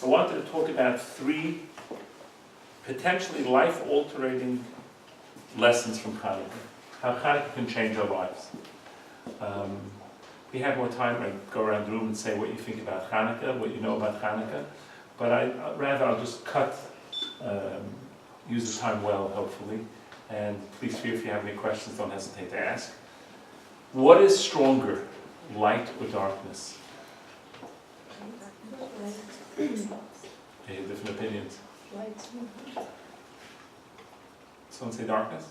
I wanted to talk about 3 potentially life-altering lessons from Chanuukah. How Chanuukah can change our lives. If we have more time, I'd go around the room and say what you think about Chanuukah, what you know about Chanuukah. But I'll just use the time well, hopefully. And please feel if you have any questions, don't hesitate to ask. What is stronger, light or darkness? Okay, different opinions. Someone say darkness?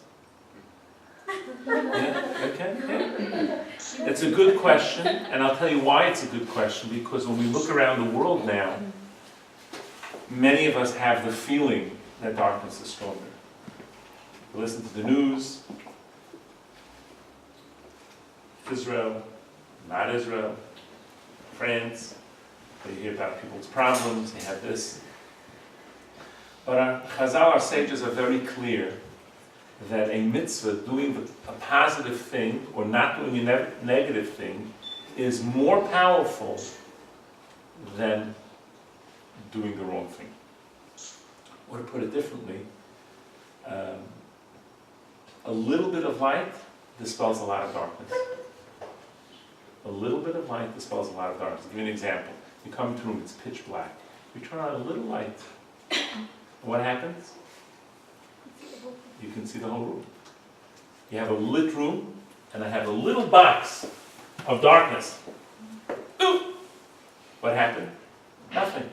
Yeah? Okay. Yeah. It's a good question, and I'll tell you why it's a good question. Because when we look around the world now, many of us have the feeling that darkness is stronger. We listen to the news, Israel, not Israel, France. You hear about people's problems, they have this. But our Chazal, our sages, are very clear that a mitzvah, doing a positive thing or not doing a negative thing, is more powerful than doing the wrong thing. Or to put it differently, a little bit of light dispels a lot of darkness. A little bit of light dispels a lot of darkness. I'll give you an example. You come into a room, it's pitch black. You turn on a little light. What happens? You can see the whole room. You have a lit room, and I have a little box of darkness. Ooh! What happened? Nothing.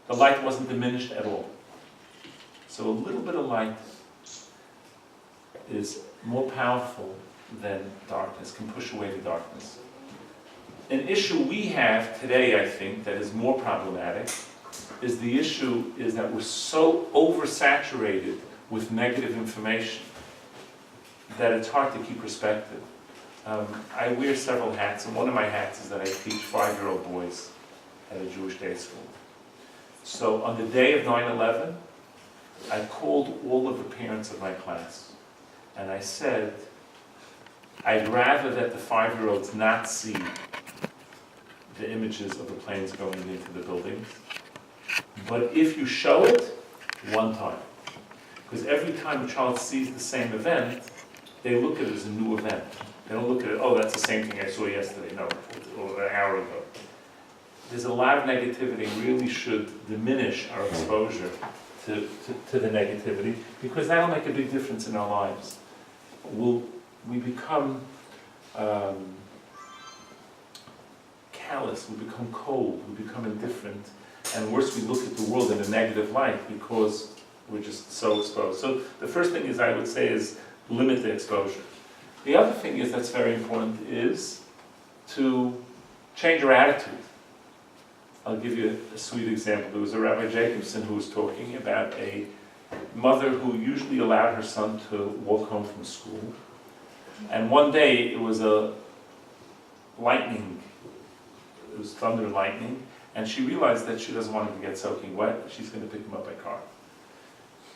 The light wasn't diminished at all. So a little bit of light is more powerful than darkness, can push away the darkness. An issue we have today, I think, that is more problematic is the issue is that we're so oversaturated with negative information that it's hard to keep perspective. I wear several hats, and one of my hats is that I teach 5-year-old boys at a Jewish day school. So on the day of 9/11, I called all of the parents of my class, and I said, I'd rather that the 5-year-olds not see the images of the planes going into the buildings, but if you show it, one time. Because every time a child sees the same event, they look at it as a new event. They don't look at it, oh, that's the same thing I saw yesterday, no, or an hour ago. There's a lot of negativity, really should diminish our exposure to the negativity, because that'll make a big difference in our lives. We become callous, we become cold, we become indifferent, and worse, we look at the world in a negative light because we're just so exposed. So the first thing is, I would say, is limit the exposure. The other thing is that's very important is to change your attitude. I'll give you a sweet example. There was a Rabbi Jacobson who was talking about a mother who usually allowed her son to walk home from school. And one day it was a lightning, it was thunder and lightning, and she realized that she doesn't want him to get soaking wet. She's going to pick him up by car.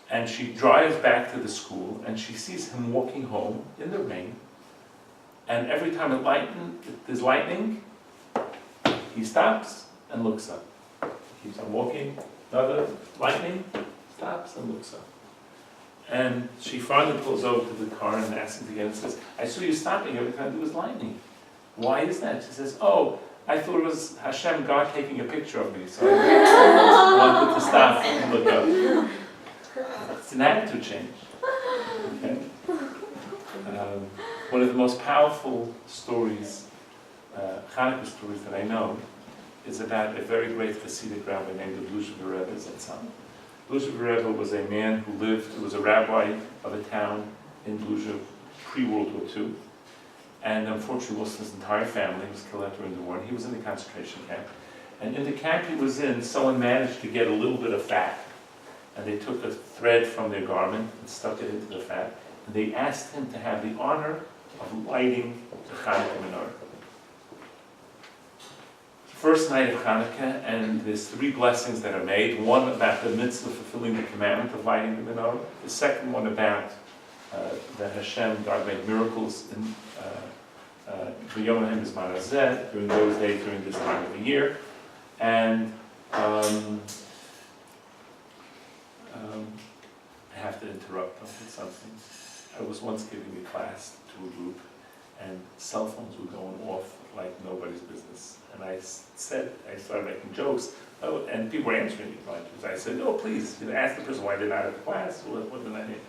And she drives back to the school, and she sees him walking home in the rain. And every time there's lightning, he stops and looks up. He keeps on walking, another lightning, stops and looks up. And she finally pulls over to the car and asks him to get in and says, I saw you stopping every time there was lightning. Why is that? She says, oh, I thought it was Hashem, God, taking a picture of me, so I wanted to stop and look up. It's an attitude change. Okay? One of the most powerful stories, Chanuukah stories that I know, is about a very great Hasidic rabbi named the Rebbe Zatzal. Rebbe was a man who was a rabbi of a town in Bluja pre-World War II. And unfortunately lost his entire family. He was killed during the war, and he was in the concentration camp. And in the camp he was in, someone managed to get a little bit of fat. And they took a thread from their garment and stuck it into the fat. And they asked him to have the honor of lighting the Chanuukah Menorah. First night of Chanuukah, and there's 3 blessings that are made. One about the mitzvah fulfilling the commandment of lighting the menorah. The second one about that Hashem, God made miracles in during those days, during this time of the year. And I have to interrupt them with something. I was once giving a class to a group, and cell phones were going off like nobody's business. And I started making jokes, and people were answering me. I said, "Oh, please, ask the person why they're not at the class. What did I hear?"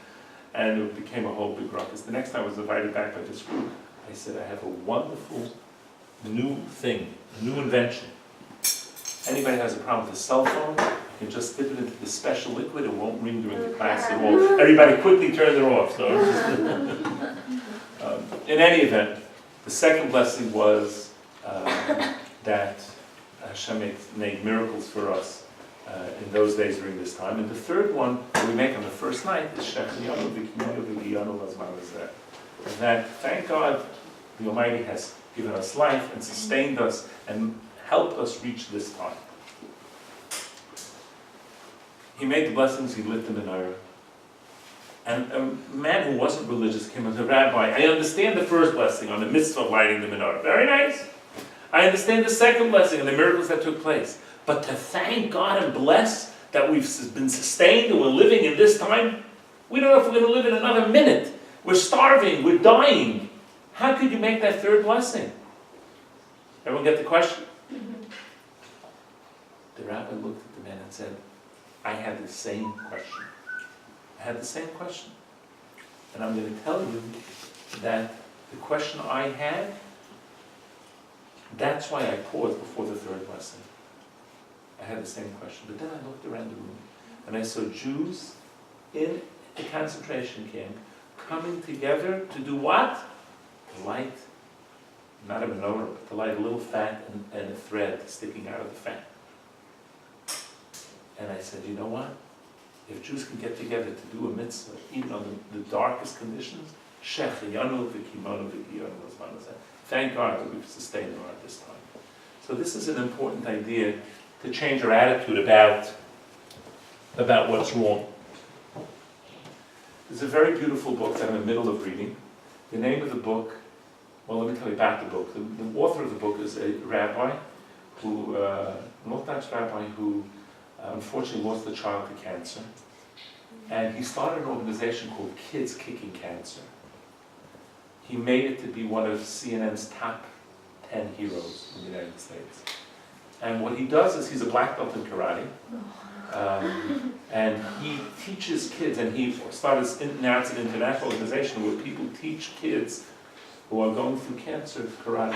And it became a whole big ruckus. The next time I was invited back by this group, I said, "I have a wonderful new thing, a new invention. Anybody has a problem with a cell phone, you can just dip it into the special liquid, it won't ring during the class at all." Everybody quickly turned it off. So in any event, the second blessing was that Hashem made miracles for us in those days during this time. And the third one that we make on the first night is Shechiyanu v'Kiyanu v'Giyanu Lazman Hazeh. And that, thank God, the Almighty has given us life and sustained us and helped us reach this time. He made the blessings, he lit the menorah. And a man who wasn't religious came to the rabbi. I understand the first blessing on the mitzvah of lighting the menorah. Very nice. I understand the second blessing and the miracles that took place. But to thank God and bless that we've been sustained and we're living in this time, we don't know if we're going to live in another minute. We're starving, we're dying. How could you make that third blessing? Everyone get the question? The rabbi looked at the man and said, I had the same question. I had the same question. And I'm going to tell you that the question I had, that's why I paused before the third blessing. I had the same question. But then I looked around the room and I saw Jews in a concentration camp coming together to do what? To light, not a menorah, but to light a little fat and a thread sticking out of the fat. And I said, you know what? If Jews can get together to do a mitzvah, even on the darkest conditions, Shechiyanu v'Kiyanu v'Giyanu Lazman Hazeh. Thank God that we've sustained them at this time. So this is an important idea to change our attitude about what's wrong. There's a very beautiful book that I'm in the middle of reading. The name of the book, well, let me tell you about the book. The author of the book is a rabbi who, an Orthodox rabbi who unfortunately lost a child to cancer. And he started an organization called Kids Kicking Cancer. He made it to be one of CNN's top 10 heroes in the United States. And what he does is he's a black belt in karate. And he teaches kids, and he started, now it's an international organization where people teach kids who are going through cancer karate.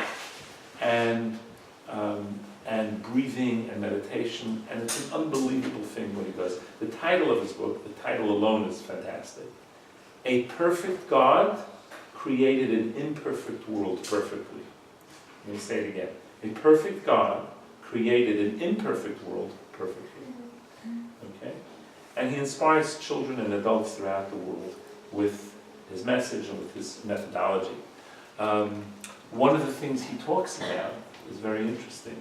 And breathing and meditation, and it's an unbelievable thing what he does. The title of his book, the title alone is fantastic. A perfect God created an imperfect world perfectly. Let me say it again. A perfect God created an imperfect world perfectly. Okay? And he inspires children and adults throughout the world with his message and with his methodology. One of the things he talks about is very interesting.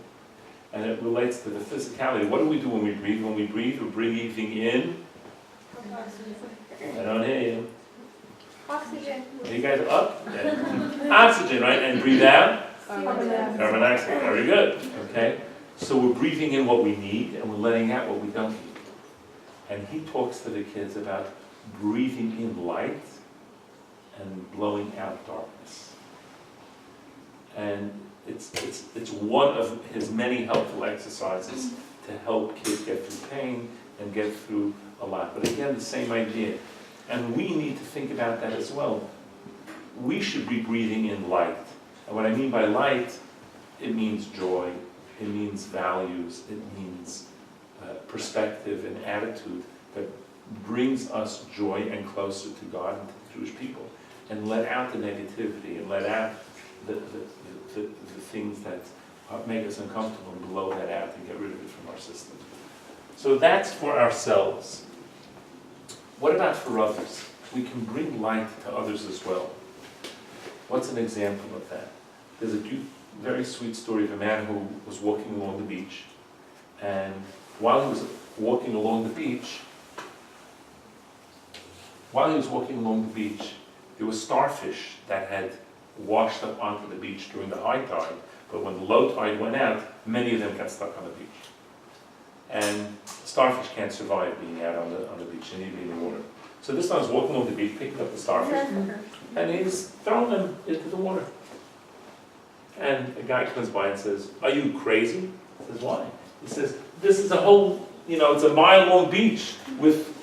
And it relates to the physicality. What do we do when we breathe? When we breathe, we're breathing in. I don't hear you. Oxygen. Are you guys up? Yeah. Oxygen, right? And breathe out? Carbon dioxide. Very good. Okay? So we're breathing in what we need and we're letting out what we don't need. And he talks to the kids about breathing in light and blowing out darkness. And it's one of his many helpful exercises to help kids get through pain and get through a lot. But again, the same idea. And we need to think about that as well. We should be breathing in light. And what I mean by light, it means joy, it means values, it means perspective and attitude that brings us joy and closer to God and to the Jewish people. And let out the negativity and let out the things that make us uncomfortable and blow that out and get rid of it from our system. So that's for ourselves. What about for others? We can bring light to others as well. What's an example of that? There's a very sweet story of a man who was walking along the beach, and while he was walking along the beach, there were starfish that had washed up onto the beach during the high tide, but when the low tide went out, many of them got stuck on the beach. and starfish can't survive being out on the beach. They need to be in the water. So this one's walking along the beach, picking up the starfish, and he's throwing them into the water. And a guy comes by and says, "Are you crazy?" He says, "Why?" He says, "This is a whole, it's a mile-long beach with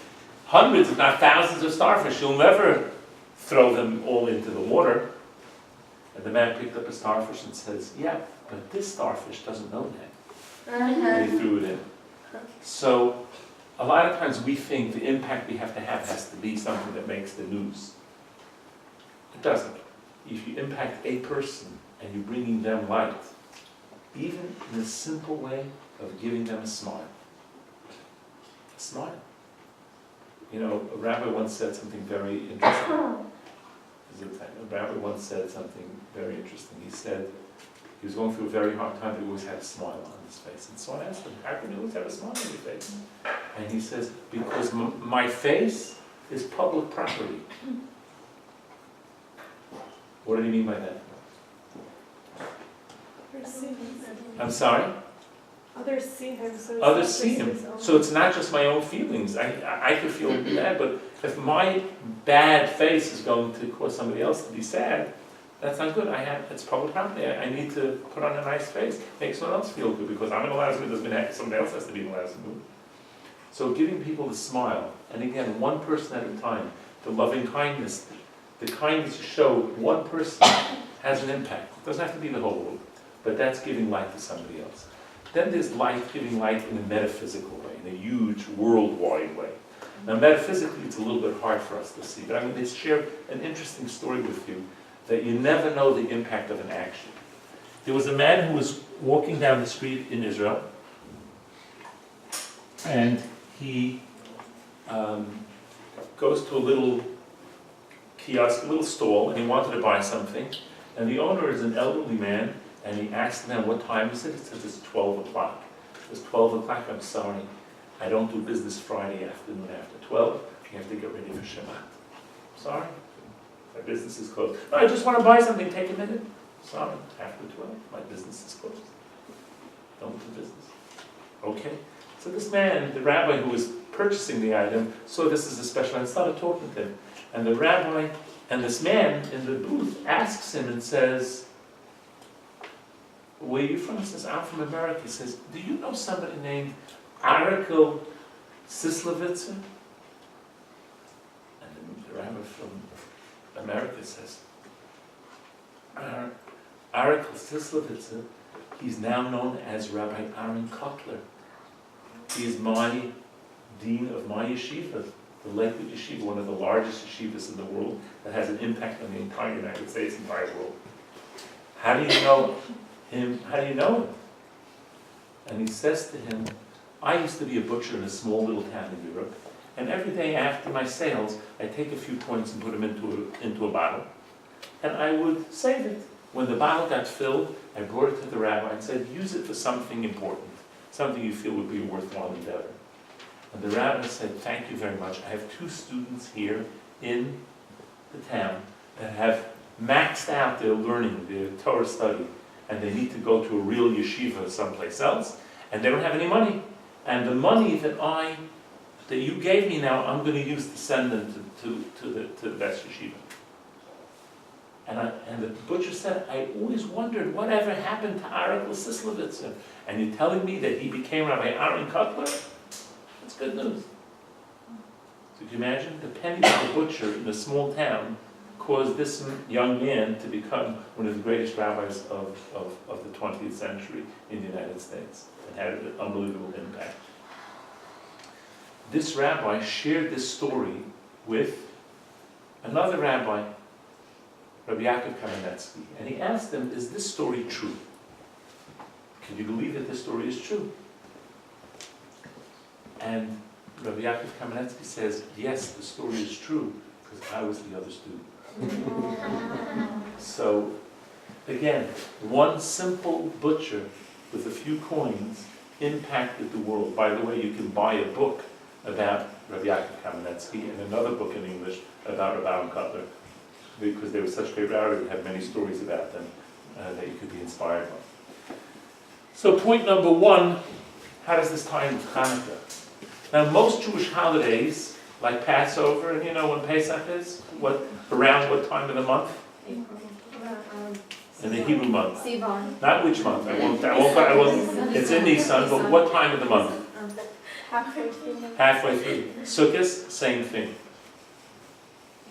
hundreds, if not thousands of starfish. You'll never throw them all into the water." And the man picked up a starfish and says, "Yeah, but this starfish doesn't know that." And he threw it in. So, a lot of times we think the impact we have to have has to be something that makes the news. It doesn't. If you impact a person and you're bringing them light, even in a simple way of giving them a smile. A smile. A rabbi once said something very interesting. A rabbi once said something very interesting. He said he was going through a very hard time, but he always had a smile on his face. And someone asked him, "How can you always have a smile on your face?" And he says, "Because my face is public property." What did he mean by that? I'm sorry? Others see him. So Others see him. So it's not just my own feelings. I could feel bad, but if my bad face is going to cause somebody else to be sad, that's not good. It's public property. I need to put on a nice face, make someone else feel good, because I'm in a lousy mood, doesn't mean somebody else has to be in a lousy mood. So giving people the smile, and again, one person at a time, the loving kindness, the kindness you show one person has an impact. It doesn't have to be the whole world, but that's giving light to somebody else. Then there's light, giving light in a metaphysical way, in a huge worldwide way. Now metaphysically it's a little bit hard for us to see, but I'm going to share an interesting story with you that you never know the impact of an action. There was a man who was walking down the street in Israel, and he goes to a little kiosk, a little stall, and he wanted to buy something. And the owner is an elderly man, and he asked the man what time is it. He says it's 12 o'clock. It's 12 o'clock, I'm sorry. I don't do business Friday afternoon after 12. You have to get ready for Shabbat. Sorry, my business is closed. "No, I just want to buy something, take a minute." "Sorry, after 12, my business is closed. Don't do business." Okay. So this man, the rabbi who was purchasing the item, saw this as a special and started talking to him. And the rabbi and this man in the booth asks him and says, "Where are you from?" He says, "I'm from America." He says, "Do you know somebody named Avraham Sislevitzer?" And the rabbi from America says, Avraham Sislevitzer, he's now known as Rabbi Aaron Kotler. He is my dean of my yeshiva, the Lakewood Yeshiva, one of the largest yeshivas in the world that has an impact on the entire United States, entire world. How do you know him? How do you know him? And he says to him, "I used to be a butcher in a small little town in Europe, and every day after my sales, I take a few coins and put them into a bottle, and I would save it. When the bottle got filled, I brought it to the rabbi and said, use it for something important, something you feel would be a worthwhile endeavor." And the rabbi said, "Thank you very much. I have 2 students here in the town that have maxed out their learning, their Torah study, and they need to go to a real yeshiva someplace else, and they don't have any money. And the money that you gave me now, I'm going to use to send them to the best yeshiva." And the butcher said, "I always wondered whatever happened to Avraham Sislevitzer. And you're telling me that he became Rabbi Aaron Kotler? That's good news." So can you imagine? The penny of the butcher in a small town caused this young man to become one of the greatest rabbis of the 20th century in the United States, and had an unbelievable impact. This rabbi shared this story with another rabbi, Rabbi Kamenetsky, and he asked him, "Is this story true? Can you believe that this story is true?" And Rabbi Kamenetsky says, "Yes, the story is true, because I was the other student." So, again, one simple butcher with a few coins impacted the world. By the way, you can buy a book about Rabbi Kamenetsky and another book in English about Rabbi Aaron Kotler, because they were such great rabbis and had many stories about them that you could be inspired by. So point number 1, how does this tie into Hanukkah? Now, most Jewish holidays, like Passover, and you know when Pesach is, around what time of the month? In the Hebrew month. Sivan. Not which month. I won't. It's in Nisan, but what time of the month? Halfway through. Halfway through. Sukkot, same thing.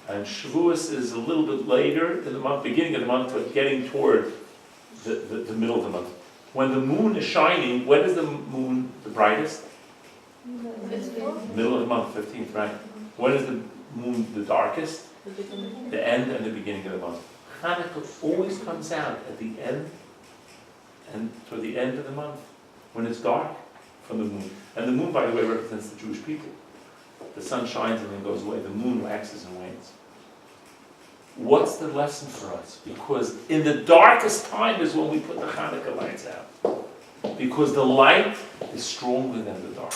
And Shavuos is a little bit later in the month, beginning of the month, but getting toward the middle of the month. When the moon is shining, when is the moon the brightest? Middle of the month, 15th, right? When is the moon the darkest? The end and the beginning of the month. Hanukkah always comes out at the end and toward the end of the month, when it's dark from the moon. And the moon, by the way, represents the Jewish people. The sun shines and then goes away. The moon waxes and wanes. What's the lesson for us? Because in the darkest time is when we put the Hanukkah lights out. Because the light is stronger than the dark.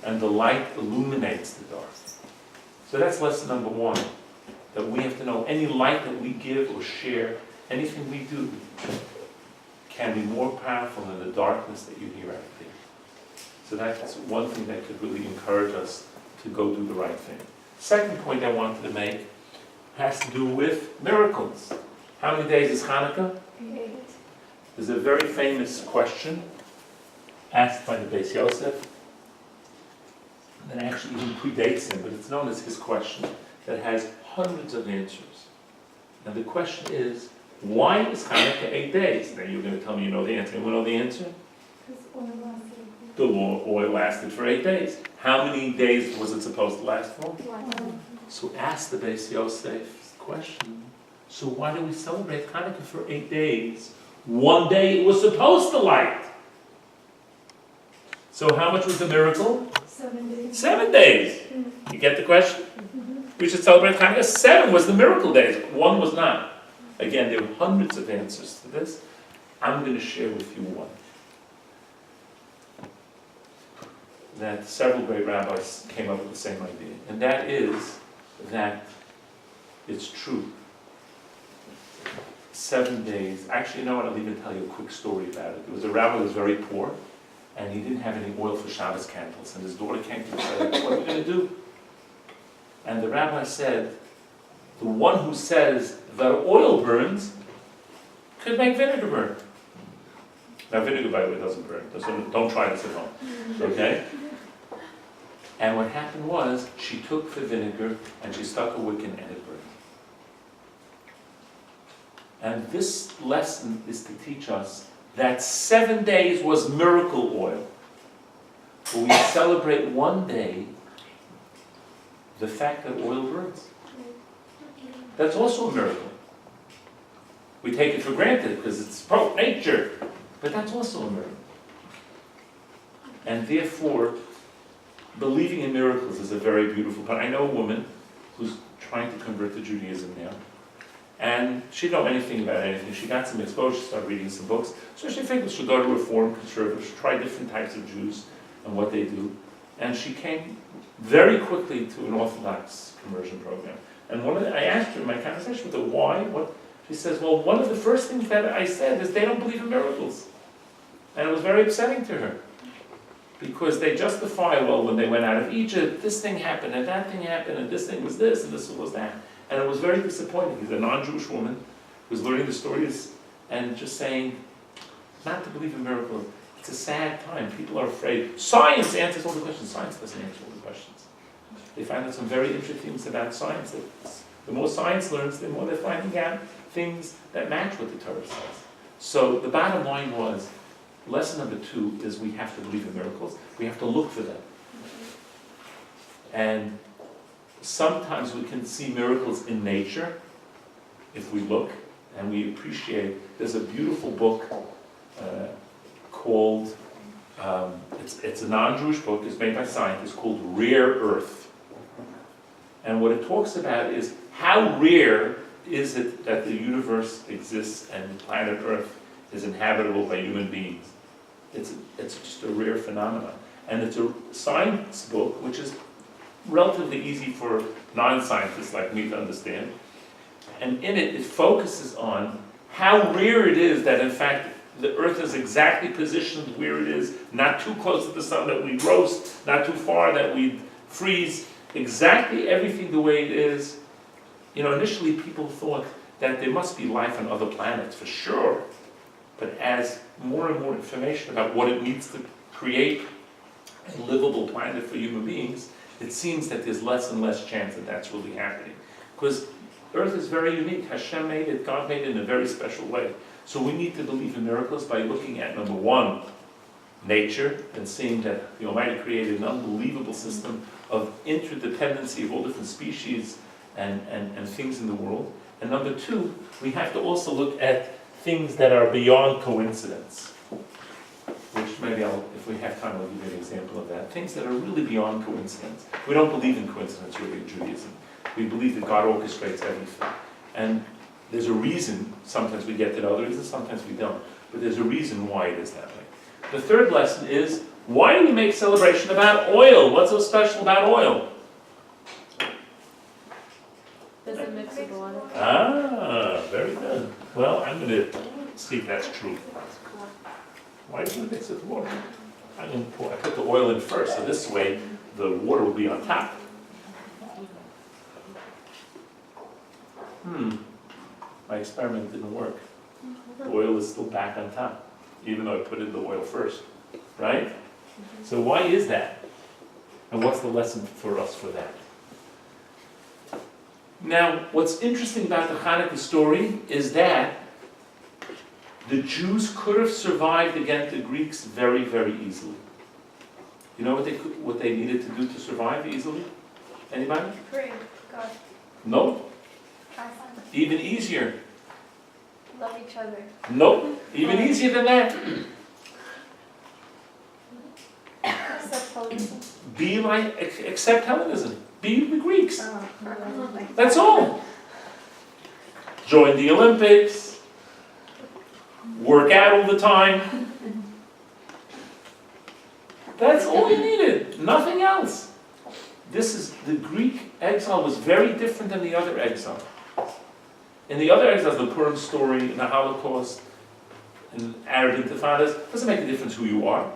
And the light illuminates the dark. So that's lesson number one. That we have to know any light that we give or share, anything we do, can be more powerful than the darkness that you hear out there. So that's one thing that could really encourage us to go do the right thing. Second point I wanted to make has to do with miracles. How many days is Hanukkah? 8. There's a very famous question asked by the Beis Yosef that actually even predates him, but it's known as his question, that has hundreds of answers. And the question is, why is Hanukkah 8 days? Now you're going to tell me you know the answer. Anyone know the answer? The oil lasted for 8 days. How many days was it supposed to last for? So ask the Beis Yosef the question, so why do we celebrate Hanukkah for 8 days? One day it was supposed to light. So how much was the miracle? 7 days. 7 days. You get the question? We should celebrate Hanukkah. 7 was the miracle days. 1 was not. Again, there are hundreds of answers to this. I'm going to share with you one. That several great rabbis came up with the same idea. And that is that it's true. 7 days. Actually, you know what? I'll even tell you a quick story about it. There was a rabbi who was very poor, and he didn't have any oil for Shabbos candles. And his daughter came to him and said, what are we going to do? And the rabbi said, the one who says that oil burns could make vinegar burn. Now vinegar, by the way, doesn't burn. Don't try this at home. Okay? And what happened was, she took the vinegar and she stuck a wick in and it burned. And this lesson is to teach us that 7 days was miracle oil. But we celebrate one day the fact that oil burns. That's also a miracle. We take it for granted because it's nature, but that's also a miracle. And therefore, believing in miracles is a very beautiful part. I know a woman who's trying to convert to Judaism now, and she didn't know anything about anything. She got some exposure, she started reading some books, so she figured she'll go to Reform, Conservative, she'll try different types of Jews and what they do. And she came very quickly to an Orthodox conversion program. And I asked her in my conversation with her, why? What? She says, well, one of the first things that I said is they don't believe in miracles. And it was very upsetting to her. Because they justify, well, when they went out of Egypt, this thing happened, and that thing happened, and this thing was this, and this was that. And it was very disappointing. He's a non-Jewish woman who was learning the stories and just saying, not to believe in miracles. It's a sad time. People are afraid. Science answers all the questions. Science doesn't answer all the questions. They find out some very interesting things about science. The more science learns, the more they're finding out things that match what the Torah says. So the bottom line was, lesson number 2 is we have to believe in miracles. We have to look for them. And sometimes we can see miracles in nature if we look and we appreciate. There's a beautiful book called, it's a non-Jewish book, it's made by scientists, called Rare Earth. And what it talks about is how rare is it that the universe exists and planet Earth is inhabitable by human beings. It's just a rare phenomenon. And it's a science book which is relatively easy for non-scientists like me to understand. And in it, it focuses on how rare it is that in fact the earth is exactly positioned where it is, not too close to the sun that we roast, not too far that we freeze, exactly everything the way it is. Initially people thought that there must be life on other planets, for sure. But as more and more information about what it needs to create a livable planet for human beings, it seems that there's less and less chance that that's really happening. Because Earth is very unique. Hashem made it, God made it in a very special way. So we need to believe in miracles by looking at, number one, nature, and seeing that the Almighty created an unbelievable system of interdependency of all different species and things in the world. And number two, we have to also look at things that are beyond coincidence. Which maybe if we have time, I'll give you an example of that. Things that are really beyond coincidence. We don't believe in coincidence really in Judaism. We believe that God orchestrates everything. And there's a reason, sometimes we get to know the reason, sometimes we don't. But there's a reason why it is that way. The third lesson is, why do we make celebration about oil? What's so special about oil? Does it mix with water? Ah, very good. Well, I'm going to see if that's true. Why do you mix it with water? I put the oil in first, so this way the water will be on top. My experiment didn't work. The oil is still back on top, even though I put in the oil first, right? So why is that? And what's the lesson for us for that? Now, what's interesting about the Chanuukah story is that the Jews could have survived against the Greeks very, very easily. You know what they needed to do to survive easily? Anybody? Pray, God. Nope. Even easier. Love each other. Nope. Even easier than that. Accept Hellenism. Be like, accept Hellenism. Be the Greeks. That's all. Join the Olympics. Work out all the time. That's all you needed. Nothing else. The Greek exile was very different than the other exile. In the other exiles, the Purim story, in the Holocaust, in Arab intifadas, doesn't make a difference who you are.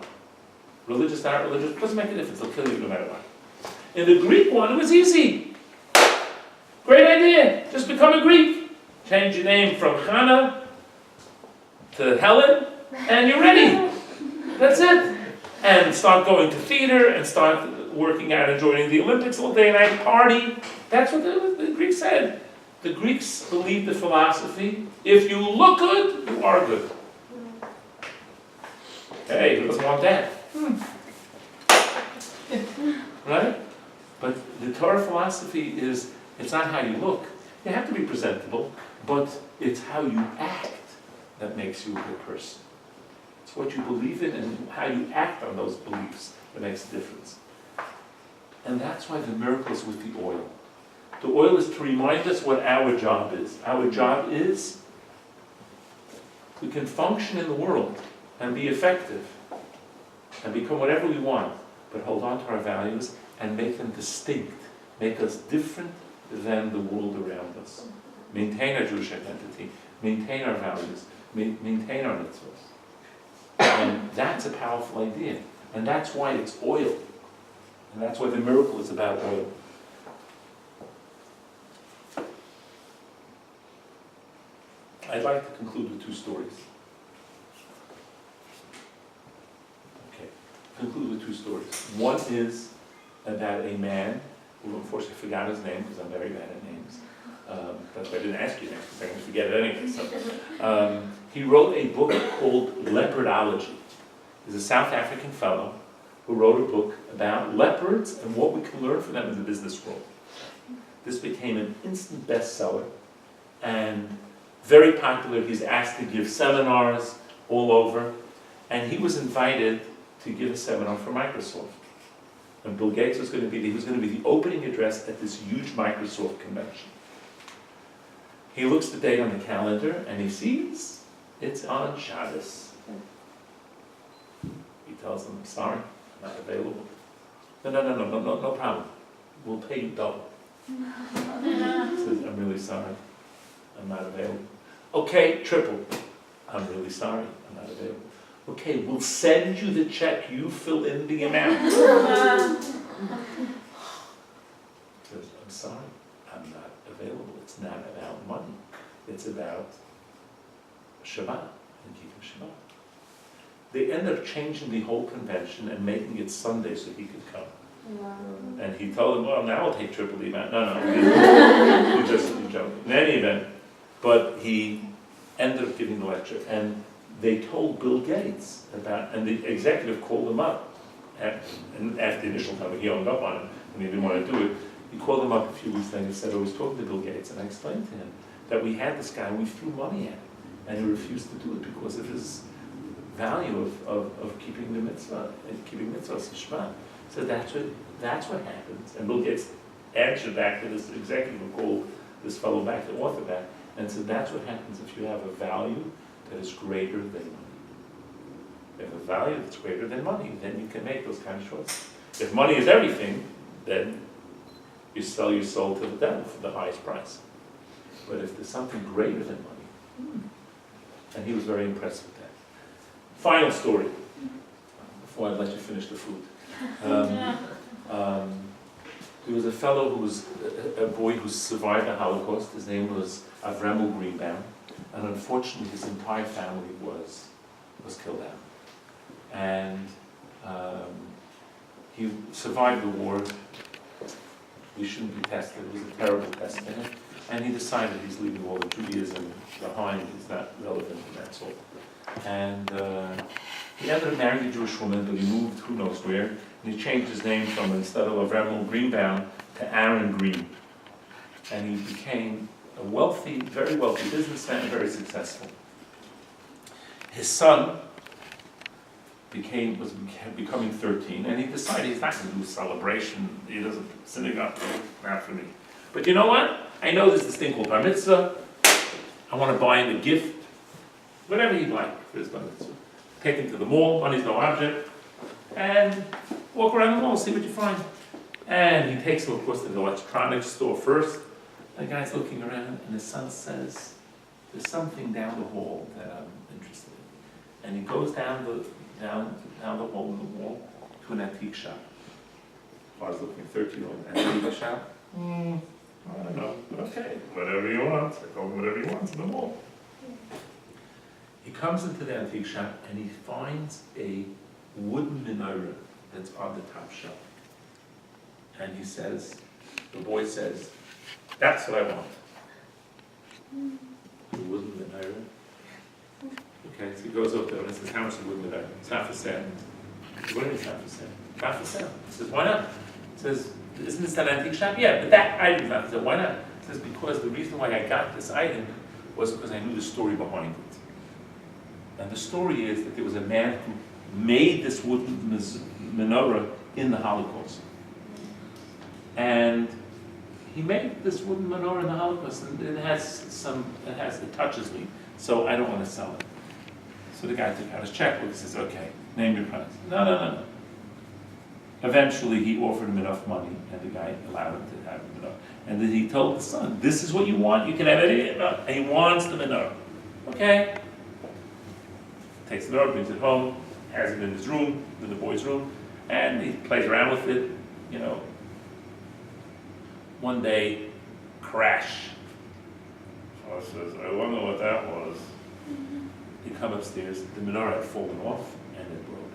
Religious, not religious, doesn't make a difference. They'll kill you no matter what. In the Greek one, it was easy. Great idea. Just become a Greek. Change your name from Hannah to Helen, and you're ready. That's it. And start going to theater, and start working out and joining the Olympics all day and night, party. That's what the Greeks said. The Greeks believed the philosophy, if you look good, you are good. Hey, who doesn't want that? Right? But the Torah philosophy is, it's not how you look. You have to be presentable, but it's how you act that makes you a good person. It's what you believe in and how you act on those beliefs that makes a difference. And that's why the miracle is with the oil. The oil is to remind us what our job is. Our job is we can function in the world and be effective and become whatever we want, but hold on to our values and make them distinct, make us different than the world around us. Maintain our Jewish identity, maintain our values, maintain our mitzvahs. And that's a powerful idea. And that's why it's oil. And that's why the miracle is about oil. I'd like to conclude with two stories. Okay, conclude with two stories. One is about a man who unfortunately forgot his name because I'm very bad at names. That's why I didn't ask you names because I'm going to forget it anyway. So, he wrote a book called Leopardology. He's a South African fellow who wrote a book about leopards and what we can learn from them in the business world. This became an instant bestseller and very popular. He's asked to give seminars all over, and he was invited to give a seminar for Microsoft. And Bill Gates was going to be the opening address at this huge Microsoft convention. He looks the date on the calendar and he sees it's on Shabbos. He tells them, sorry, not available. No problem. We'll pay you double. He says, I'm really sorry. I'm not available. Okay, triple. I'm really sorry, I'm not available. Okay, we'll send you the check, you fill in the amount. He says, I'm sorry, I'm not available. It's not about money. It's about Shabbat and keeping Shabbat. They ended up changing the whole convention and making it Sunday so he could come. Wow. And he told them, well, now I'll take triple the amount. No, he just joking. In any event, but he ended up giving the lecture. And they told Bill Gates about, and the executive called him up. And after the initial time, he hung up on it and he didn't want to do it. He called him up a few weeks later and said, I was talking to Bill Gates and I explained to him that we had this guy and we threw money at him. And he refused to do it because of his value of keeping the mitzvah and keeping mitzvahs and Shema. So that's what happens. And Bill Gates answered back to this executive who called this fellow back, the author back, and said that's what happens if you have a value that is greater than money. If you have a value that's greater than money, then you can make those kind of choices. If money is everything, then you sell your soul to the devil for the highest price. But if there's something greater than money, and he was very impressed with that. Final story, before I let you finish the food. There was a fellow who was a boy who survived the Holocaust. His name was Avraham Greenbaum, and unfortunately his entire family was killed out. And he survived the war. He shouldn't be tested. It was a terrible test for him. And he decided he's leaving all of Judaism behind. He's not relevant, and that's all. And he ended up marrying a Jewish woman, but he moved who knows where. And he changed his name from, instead of Avraham Greenbaum, to Aaron Green. And he became a wealthy, very wealthy businessman, very successful. His son was becoming 13, and he decided he's not going to do a celebration. He doesn't synagogue, not for me. But you know what? I know there's this thing called bar mitzvah. I want to buy him a gift, whatever he'd like for his bar mitzvah. Take him to the mall, money's no object, and walk around the mall, see what you find. And he takes him, of course, to the electronics store first. The guy's looking around, and his son says, there's something down the hall that I'm interested in. And he goes down the hole in the wall to an antique shop. I was looking at 13-year-old antique shop. I don't know. Okay, whatever you want. I told him whatever he wants in the mall. He comes into the antique shop and he finds a wooden menorah that's on the top shelf. And he says, the boy says, that's what I want. The wooden menorah. Okay, so he goes up there and says, how much is the wooden menorah? It's not for sale. What do you mean it's not for sale? Not for sale. He says, why not? He says, isn't this that antique shop? Yeah, but that item's not for sale. Why not? He says, because the reason why I got this item was because I knew the story behind it. And the story is that there was a man who made this wooden menorah in the Holocaust. And he made this wooden menorah in the Holocaust, and it touches me, so I don't want to sell it. So the guy took out his checkbook and says, okay, name your price. No. Eventually he offered him enough money, and the guy allowed him to have the menorah. And then he told the son, this is what you want, you can have it, and he wants the menorah. Okay. Takes the menorah, brings it home, has it in his room, in the boy's room, and he plays around with it, you know. One day, crash. Father says, I wonder what that was. He come upstairs, the menorah had fallen off, and it broke.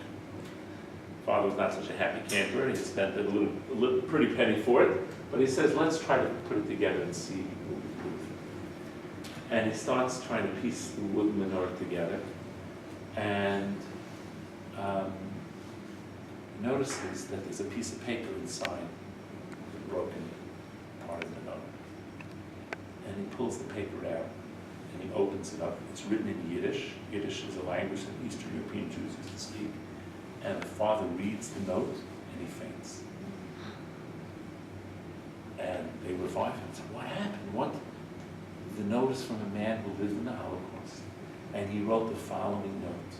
Father was not such a happy camper, he spent a little pretty penny for it, but he says, let's try to put it together and see what we can do with it. And he starts trying to piece the wooden menorah together, and notices that there's a piece of paper inside the broken part of the menorah. And he pulls the paper out, and he opens it up. It's written in Yiddish. Yiddish is a language that Eastern European Jews used to speak. And the father reads the note, and he faints. And they revive him. So what happened? What? The note is from a man who lived in the Holocaust. And he wrote the following note.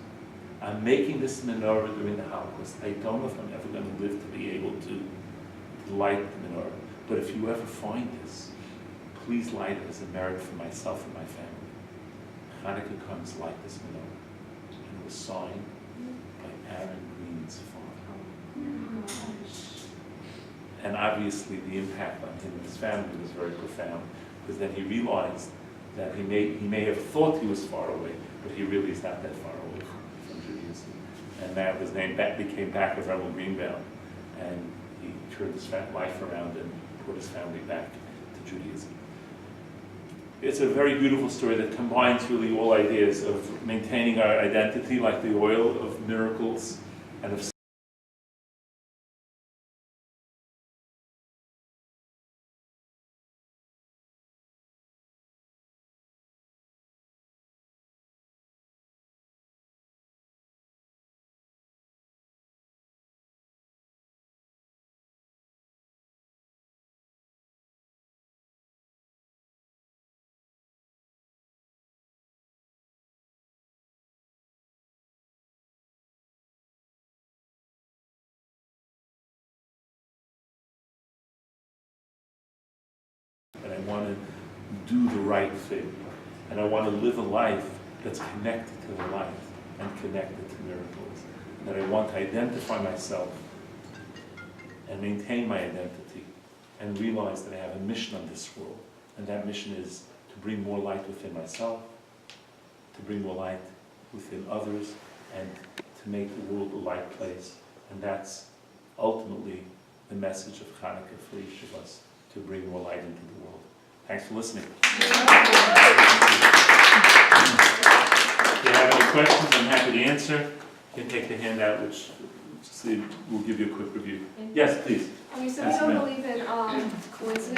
I'm making this menorah during the Holocaust. I don't know if I'm ever going to live to be able to light the menorah. But if you ever find this, please light it as a merit for myself and my family. Chanuukah comes like this menorah. And it was signed by Aaron Green's father. And obviously the impact on him and his family was very profound, because then he realized that he may have thought he was far away, but he really is not that far away from Judaism. And that was became back of Rebel Greenbaum, and he turned his life around and put his family back to Judaism. It's a very beautiful story that combines really all ideas of maintaining our identity, like the oil, of miracles, and of and I want to do the right thing. And I want to live a life that's connected to the light and connected to miracles. And that I want to identify myself and maintain my identity and realize that I have a mission on this world. And that mission is to bring more light within myself, to bring more light within others, and to make the world a light place. And that's ultimately the message of Chanuukah for each of us, to bring more light into the world. Thanks for listening. If you have any questions, I'm happy to answer. You can take the handout, which will give you a quick review. Yes, please. So we don't believe in coincidence.